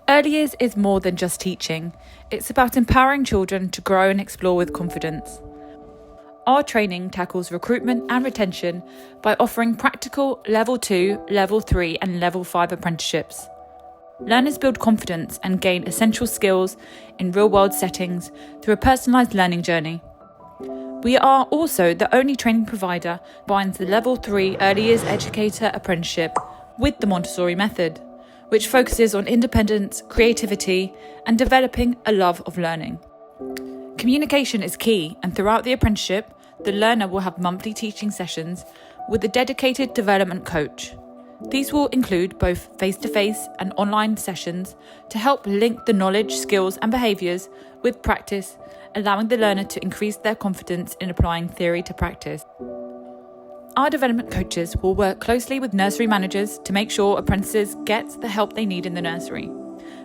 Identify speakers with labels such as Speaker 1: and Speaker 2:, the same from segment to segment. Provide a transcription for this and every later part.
Speaker 1: Early Years is more than just teaching. It's about empowering children to grow and explore with confidence. Our training tackles recruitment and retention by offering practical Level 2, Level 3 and Level 5 apprenticeships. Learners build confidence and gain essential skills in real-world settings through a personalised learning journey. We are also the only training provider that combines the Level 3 Early Years Educator Apprenticeship with the Montessori method, which focuses on independence, creativity, and developing a love of learning. Communication is key, and throughout the apprenticeship, the learner will have monthly teaching sessions with a dedicated development coach. These will include both face-to-face and online sessions to help link the knowledge, skills, and behaviours with practice, allowing the learner to increase their confidence in applying theory to practice. Our development coaches will work closely with nursery managers to make sure apprentices get the help they need in the nursery.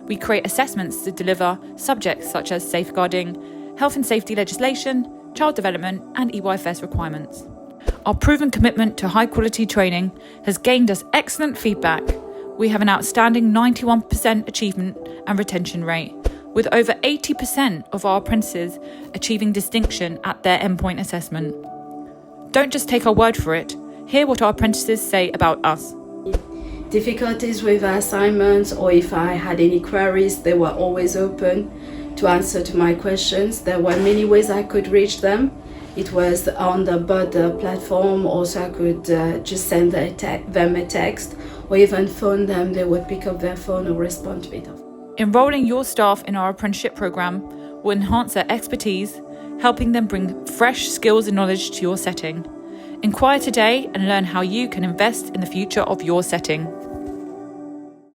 Speaker 1: We create assessments to deliver subjects such as safeguarding, health and safety legislation, child development, and EYFS requirements. Our proven commitment to high-quality training has gained us excellent feedback. We have an outstanding 91% achievement and retention rate, with over 80% of our apprentices achieving distinction at their endpoint assessment. Don't just take our word for it. Hear what our apprentices say about us.
Speaker 2: Difficulties with assignments, or if I had any queries, they were always open to answer to my questions. There were many ways I could reach them. It was on the BUD platform. Also, I could just send them a text, or even phone them. They would pick up their phone or respond to it.
Speaker 1: Enrolling your staff in our apprenticeship program will enhance their expertise, helping them bring fresh skills and knowledge to your setting. Inquire today and learn how you can invest in the future of your setting.